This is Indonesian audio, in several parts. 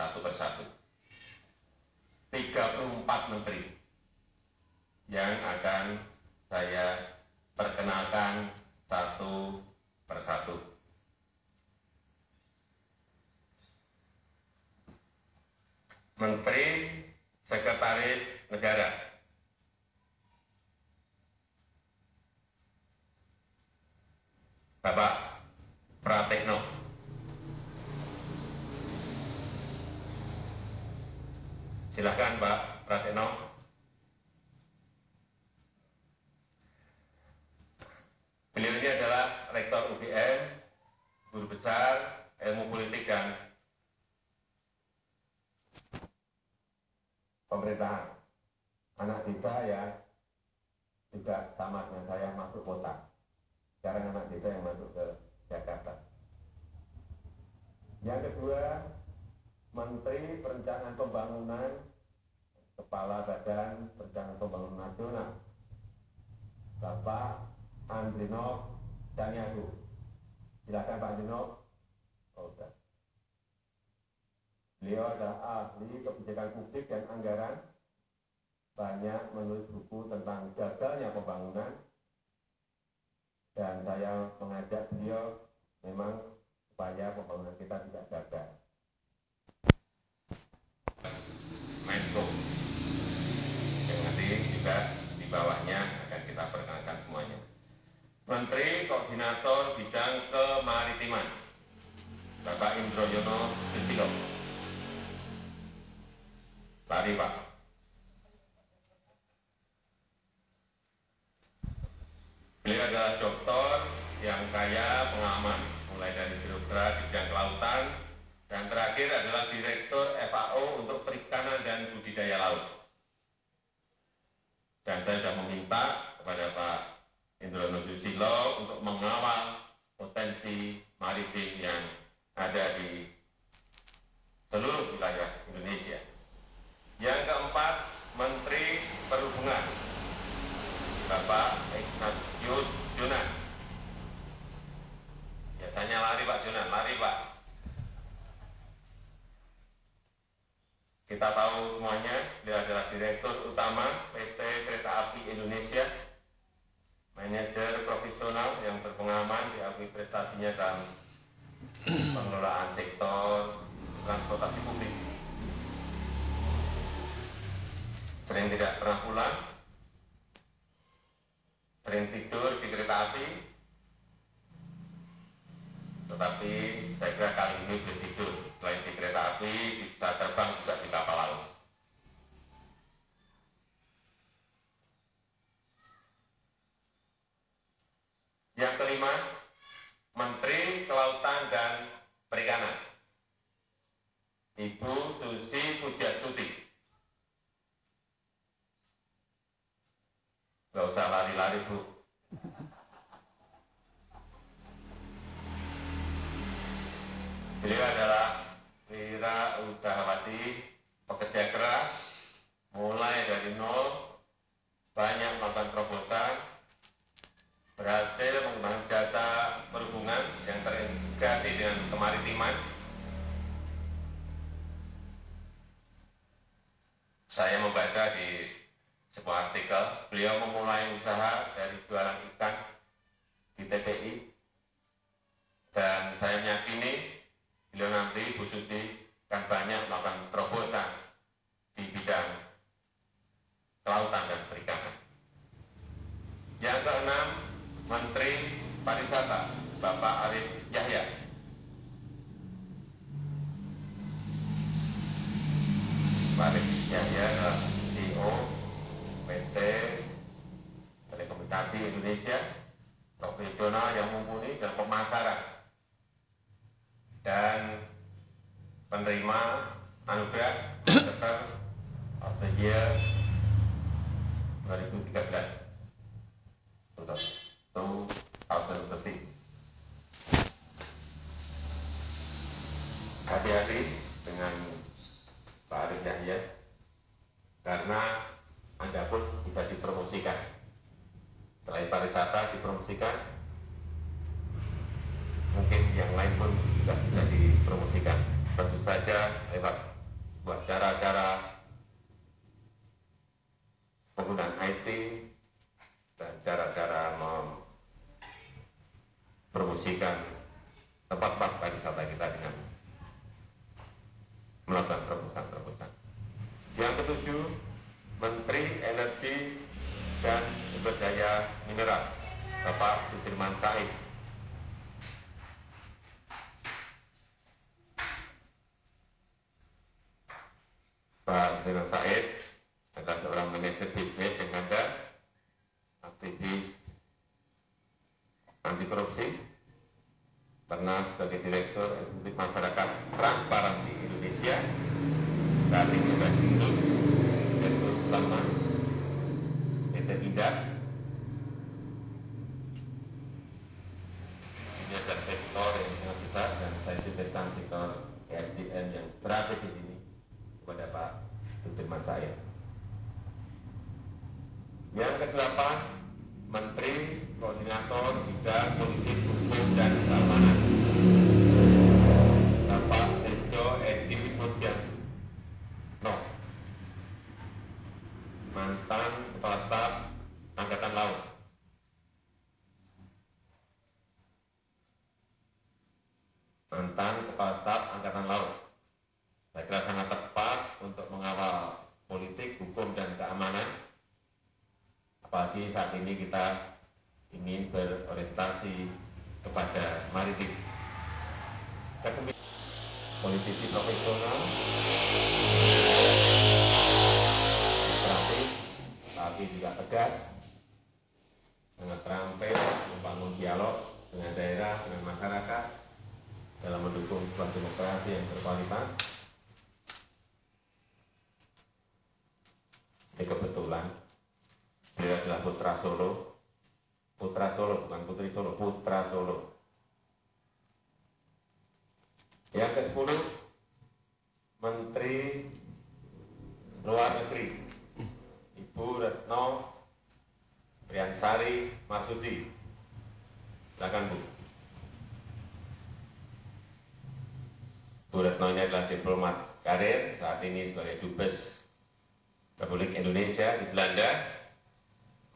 satu persatu. 34 menteri yang akan saya perkenalkan satu persatu. Menteri Sekretaris Negara, Bapak Pratikno. Silakan Pak Pratikno. Beliau ini adalah Rektor UGM, Guru Besar Ilmu Politik dan Pemerintahan. Anak desa ya juga sama dengan saya masuk kota. Sekarang anak desa yang masuk ke Jakarta. Yang kedua, Menteri Perencanaan Pembangunan, Kepala Badan Perencanaan Pembangunan Nasional, Bapak Andrinov Caniago. Silakan Pak Andrinov. Beliau adalah ahli kebijakan publik dan anggaran, banyak menulis buku tentang gagalnya pembangunan, dan saya mengajak beliau memang supaya pembangunan kita tidak gagal. Menko, yang nanti juga di bawahnya akan kita perkenalkan semuanya. Menteri Koordinator Bidang Kemaritiman, Bapak Indroyono Susilo. Lari Pak. Beliau adalah doktor yang kaya pengalaman, mulai dari birokrat di bidang kelautan, dan terakhir adalah Direktur FAO untuk Perikanan dan Budidaya Laut. Dan saya sudah meminta kepada Pak Indroyono Susilo untuk mengawal potensi maritim yang ada di seluruh wilayah Indonesia. Yang keempat, Menteri Perhubungan, Bapak Ignatius Jonan. Biasanya lari Pak Jonan, lari Pak. Kita tahu semuanya, dia adalah Direktur Utama PT Kereta Api Indonesia, manajer profesional yang berpengalaman, diakui prestasinya dalam pengelolaan sektor transportasi publik. Sering tidak pernah pulang, sering tidur di kereta api, tetapi saya kira kali ini bertidur selain di kereta api, bisa terbang juga di kapal laut. Yang kelima, Menteri Kelautan dan Perikanan, Ibu Susi Pujiastuti. Nggak usah lari-lari, Bu. Beliau adalah wirausahawan, pekerja keras, mulai dari nol, banyak melakukan terobosan, berhasil mengembangkan jasa perhubungan yang terintegrasi dengan kemaritiman. Saya membaca di sebuah artikel, beliau memulai usaha dari jualan ikan di TPI, dan saya meyakini beliau nanti, Bu Susi, akan banyak melakukan terobosan di bidang kelautan dan perikanan. Yang keenam, Menteri Pariwisata, Bapak Arif Yahya. Pak Arif Yahya adalah CEO PT Telekomunikasi Indonesia, profesional yang mumpuni dalam pemasaran dan penerima anugerah Entrepreneur of the Year 2013 untuk 2013. Hati-hati dengan Pak Arif Yahya, karena Anda pun bisa dipromosikan. Selain pariwisata dipromosikan, mungkin yang lain pun juga bisa dipromosikan. Tentu saja lewat buat cara-cara penggunaan IT dan cara-cara mempromosikan tempat-tempat pariwisata kita dengan melakukan terobosan-terobosan. Yang ketujuh, Menteri Energi dan Sumber Daya Mineral, Bapak Sudirman Said. Pak Sudirman Said adalah seorang manajer bisnis yang ada, aktivis anti korupsi, pernah sebagai Direktur Eksekutif Masyarakat Transparansi Indonesia, saat ini sudah diurus Direktur Utama PT Pindad. Ini adalah sektor yang sangat besar dan saya titipkan sektor ESDM yang strategis ini kepada Pak Sudirman Said. Yang kedelapan, Menteri Koordinator Bidang Politik Hukum dan Keamanan, Bapak Tejo Edi Murdianto, mantan Kepala Staf Angkatan Laut. Mantan Kepala Staf Angkatan Laut. Saya kira sangat tepat untuk mengawal politik, hukum, dan keamanan. Apalagi saat ini kita ingin berorientasi kepada maritim. Politisi profesional, demokratis, tapi juga tegas, sangat terampil membangun dialog dengan daerah, dengan masyarakat dalam mendukung sebuah demokrasi yang berkualitas. Ini kebetulan beliau adalah putra Solo, bukan putri Solo, putra Solo. Yang ke-10, Menteri Luar Negeri, Ibu Retno Priyansari Marsudi. Silakan Bu. Bu Retno ini adalah diplomat karir, saat ini sebagai Dubes Republik Indonesia di Belanda.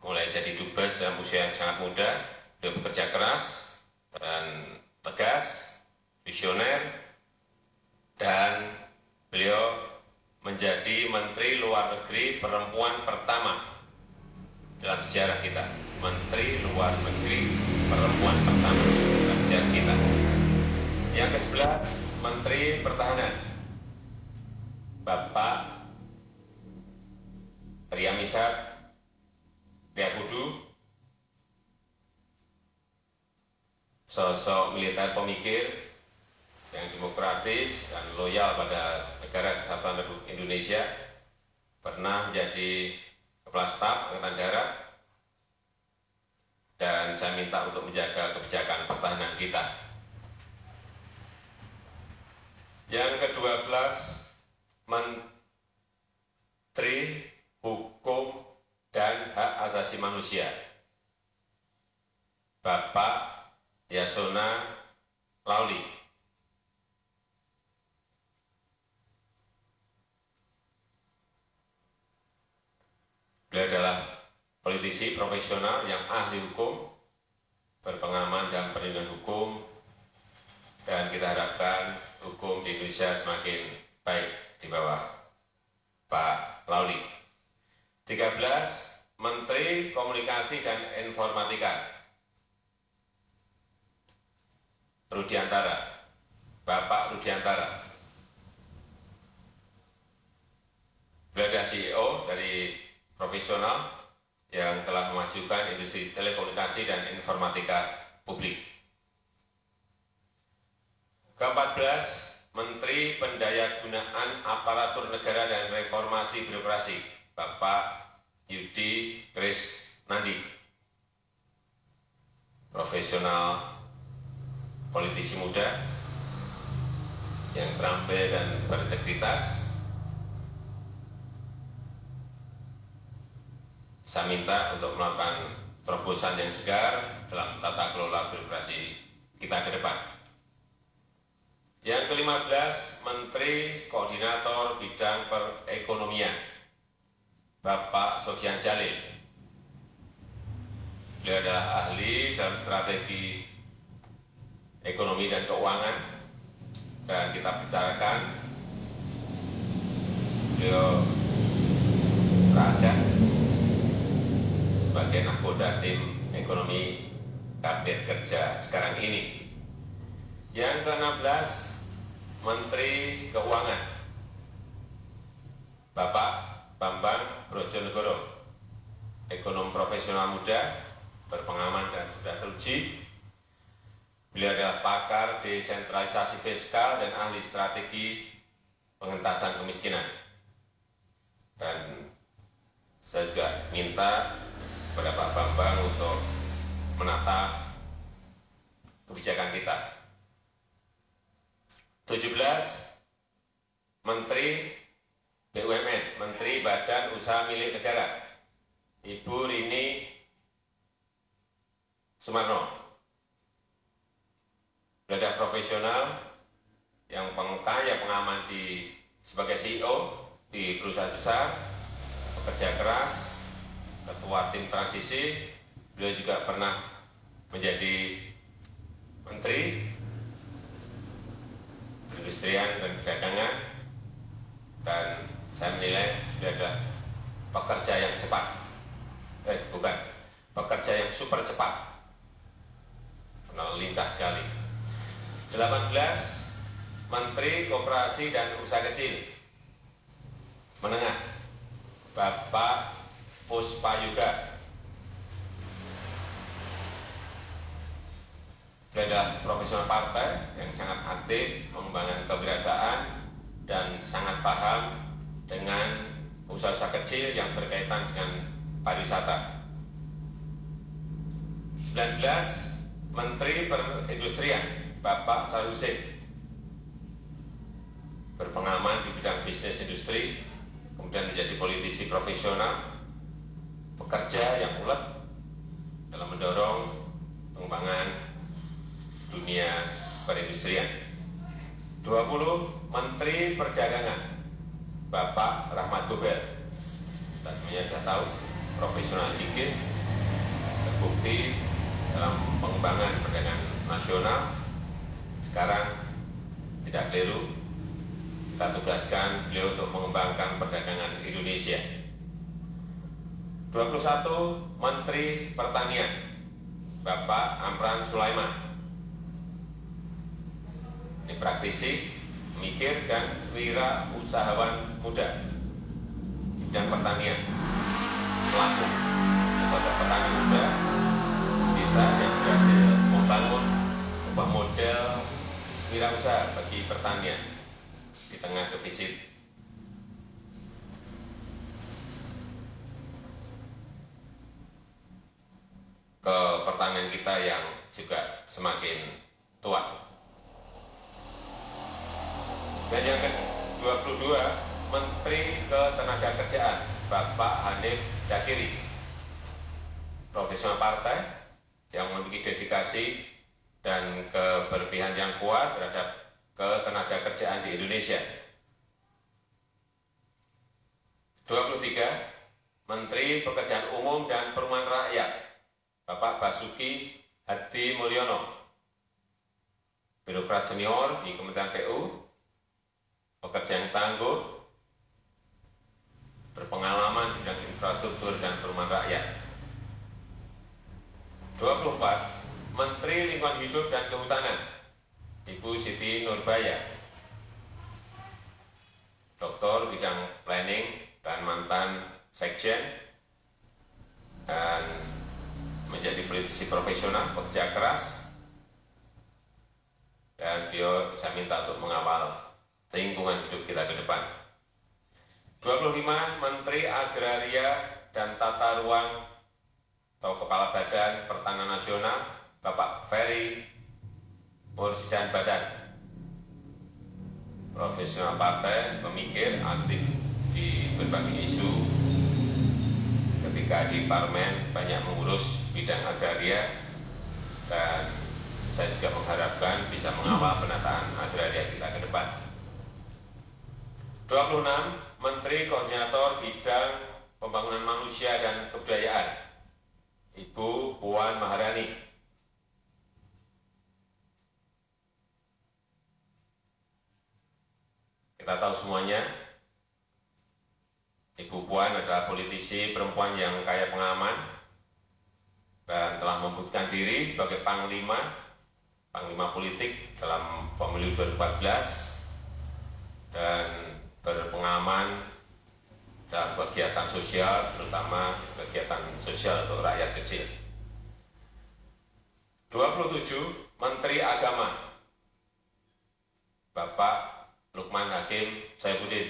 Mulai jadi Dubes dalam usia yang sangat muda, beliau bekerja keras dan tegas, visioner, dan beliau menjadi Menteri Luar Negeri perempuan pertama dalam sejarah kita. Menteri Luar Negeri perempuan pertama dalam sejarah kita. Yang ke-11, Menteri Pertahanan, Bapak Triamisar Triakudu, sosok militer pemikir yang demokratis dan loyal pada Negara Kesatuan Republik Indonesia, pernah menjadi Kepala Staf Angkatan Darat, dan saya minta untuk menjaga kebijakan pertahanan kita. Yang ke-12, Menteri Hukum dan Hak Asasi Manusia, Bapak Yasona Lawli. Beliau adalah politisi profesional yang ahli hukum, berpengalaman dalam perlindungan hukum, dan kita harapkan hukum di Indonesia semakin baik di bawah Pak Lawli. 13, Menteri Komunikasi dan Informatika, Rudiantara, Bapak Rudiantara. Beliau adalah CEO dari profesional yang telah memajukan industri telekomunikasi dan informatika publik. Ke-14, Menteri Pendayagunaan Aparatur Negara dan Reformasi Birokrasi, Bapak Yudi Krisnandi, profesional politisi muda yang terampil dan berintegritas. Saya minta untuk melakukan terobosan yang segar dalam tata kelola birokrasi kita ke depan. Yang ke-15, Menteri Koordinator Bidang Perekonomian, Bapak Sofyan Djalil. Beliau adalah ahli dalam strategi ekonomi dan keuangan, dan kita bicarakan beliau raja sebagai nahkoda tim ekonomi Kabinet Kerja sekarang ini. Yang ke-16, Menteri Keuangan, Bapak Bambang Brojonegoro, ekonom profesional muda, berpengalaman dan sudah teruji. Beliau adalah pakar desentralisasi fiskal dan ahli strategi pengentasan kemiskinan. Dan saya juga minta kepada Pak Bambang untuk menata kebijakan kita. 17, Menteri BUMN, Menteri Badan Usaha Milik Negara, Ibu Rini Sumarno. Beliau adalah profesional yang kaya pengalaman sebagai CEO di perusahaan besar, bekerja keras, ketua tim transisi. Beliau juga pernah menjadi menteri perindustrian dan perdagangan, dan saya menilai beliau adalah pekerja yang cepat, pekerja yang super cepat, lincah sekali. 18, Menteri Koperasi dan Usaha Kecil Menengah, Bapak Puspayuga. Beliau adalah profesional partai yang sangat aktif mengembangkan kewirausahaan dan sangat paham dengan usaha-usaha kecil yang berkaitan dengan pariwisata. 19, Menteri Perindustrian, Bapak Sahusin, berpengalaman di bidang bisnis industri, kemudian menjadi politisi profesional, pekerja yang ulet dalam mendorong pengembangan dunia perindustrian. 20, Menteri Perdagangan, Bapak Rahmat Gobel. Kita semuanya sudah tahu, profesional gigih, terbukti dalam pengembangan perdagangan nasional. Sekarang tidak keliru, kita tugaskan beliau untuk mengembangkan perdagangan Indonesia. 21, Menteri Pertanian, Bapak Amran Sulaiman. Ini praktisi, mikir dan wirausahawan muda di bidang pertanian, pelaku, sosok petani muda desa yang berhasil membangun sebuah model wirausaha bagi pertanian di tengah defisit ke pertanian kita yang juga semakin tua. Dan yang ke-22, Menteri Ketenagakerjaan, Bapak Hanif Dakiri, profesional partai yang memiliki dedikasi dan keberpihakan yang kuat terhadap ketenagakerjaan di Indonesia. 23, Menteri Pekerjaan Umum dan Perumahan Rakyat, Bapak Basuki Hadi Mulyono, birokrat senior di Kementerian PU, pekerja yang tangguh, berpengalaman di bidang infrastruktur dan perumahan rakyat. 24, Menteri Lingkungan Hidup dan Kehutanan, Ibu Siti Nurbaya, doktor bidang planning dan mantan sekjen, dan menjadi politisi profesional, pekerja keras, dan beliau saya minta untuk mengawal lingkungan hidup kita ke depan. 25, Menteri Agraria dan Tata Ruang atau Kepala Badan Pertanahan Nasional, Bapak Ferry Mursidan Badan, profesional partai, pemikir, aktif di berbagai isu. Ketika di parlemen banyak mengurus bidang agraria dan saya juga mengharapkan bisa mengawal penataan agraria kita ke depan. 26. Menteri Koordinator Bidang Pembangunan Manusia dan Kebudayaan, Ibu Puan Maharani. Kita tahu semuanya, Ibu Puan adalah politisi perempuan yang kaya pengalaman dan telah membuktikan diri sebagai panglima politik dalam pemilu 2014 dan berpengalaman dalam kegiatan sosial, terutama kegiatan sosial untuk rakyat kecil. 27. Menteri Agama, Bapak Lukman Hakim Saifuddin.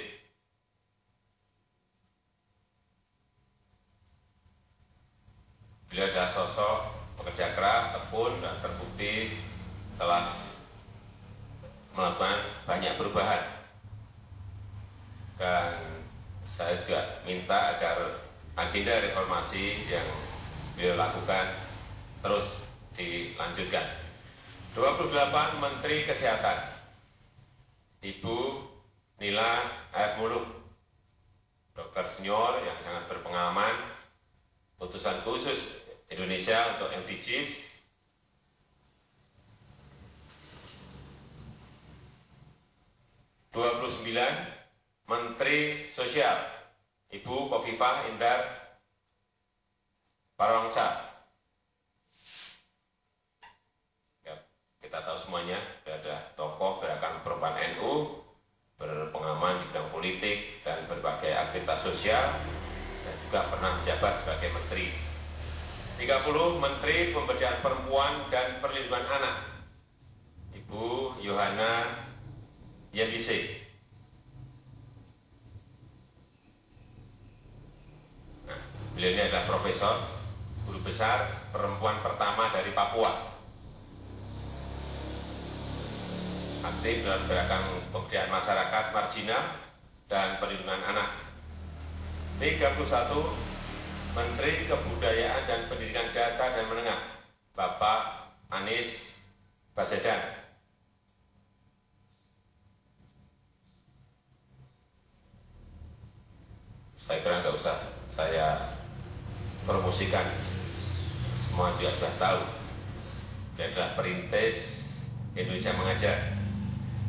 Beliau adalah sosok pekerja keras, tekun, dan terbukti telah melakukan banyak perubahan. Dan saya juga minta agar agenda reformasi yang beliau lakukan terus dilanjutkan. 28. Menteri Kesehatan, Ibu Nila F. Muluk, dokter senior yang sangat berpengalaman, utusan khusus Indonesia untuk MDGs. 29. Menteri Sosial, Ibu Khofifah Indar Parawansa. Ya, kita tahu semuanya, dia adalah tokoh gerakan perempuan NU, berpengalaman di bidang politik dan berbagai aktivitas sosial, dan juga pernah menjabat sebagai menteri. 30. Menteri Pemberdayaan Perempuan dan Perlindungan Anak, Ibu Yohana Yembise. Beliau ini adalah profesor, guru besar, perempuan pertama dari Papua. Aktif dalam gerakan pemberdayaan masyarakat marginal dan perlindungan anak. 31. Menteri Kebudayaan dan Pendidikan Dasar dan Menengah, Bapak Anies Baswedan. Saya kira nggak usah saya promosikan, semua juga sudah tahu. Dia adalah perintis Indonesia Mengajar.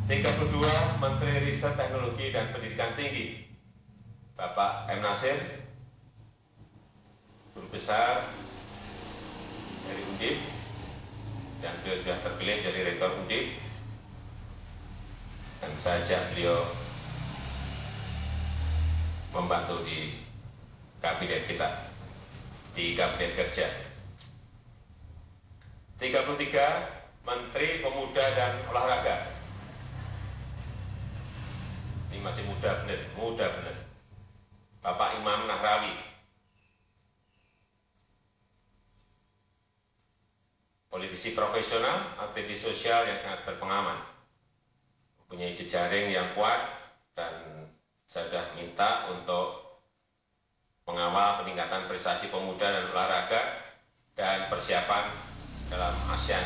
32. Menteri Riset Teknologi dan Pendidikan Tinggi, Bapak M. Nasir, guru besar dari Undip, dan beliau sudah terpilih dari Rektor Undip, dan saya ajak beliau membantu di kabinet kita, di kabinet kerja. 33. Menteri Pemuda dan Olahraga. Ini masih muda benar. Bapak Imam Nahrawi. Politisi profesional, aktivis sosial yang sangat berpengalaman. Mempunyai jejaring yang kuat, dan saya sudah minta untuk mengawal peningkatan prestasi pemuda dan olahraga dan persiapan dalam ASEAN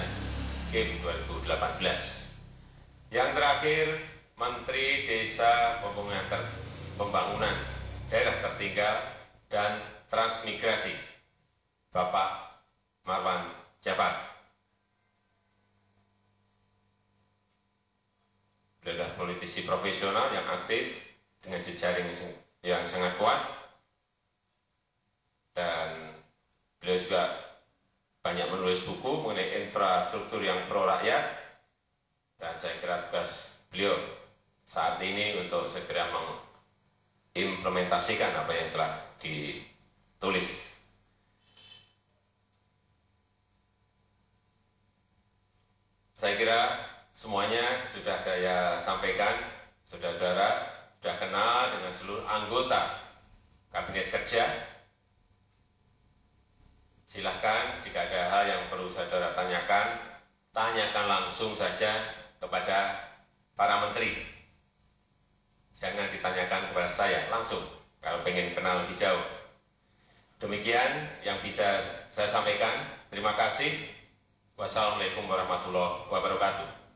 Games 2018. Yang terakhir, Menteri Desa Pembangunan Daerah Tertinggal dan Transmigrasi, Bapak Marwan Jafar. Beliau adalah politisi profesional yang aktif dengan jejaring yang sangat kuat, dan beliau juga banyak menulis buku mengenai infrastruktur yang pro rakyat, dan saya kira tugas beliau saat ini untuk segera mengimplementasikan apa yang telah ditulis. Saya kira semuanya sudah saya sampaikan, saudara-saudara sudah kenal dengan seluruh anggota kabinet kerja. Silahkan jika ada hal yang perlu saudara tanyakan, tanyakan langsung saja kepada para menteri. Jangan ditanyakan kepada saya langsung kalau pengen kenal lebih jauh. Demikian yang bisa saya sampaikan. Terima kasih. Wassalamualaikum warahmatullahi wabarakatuh.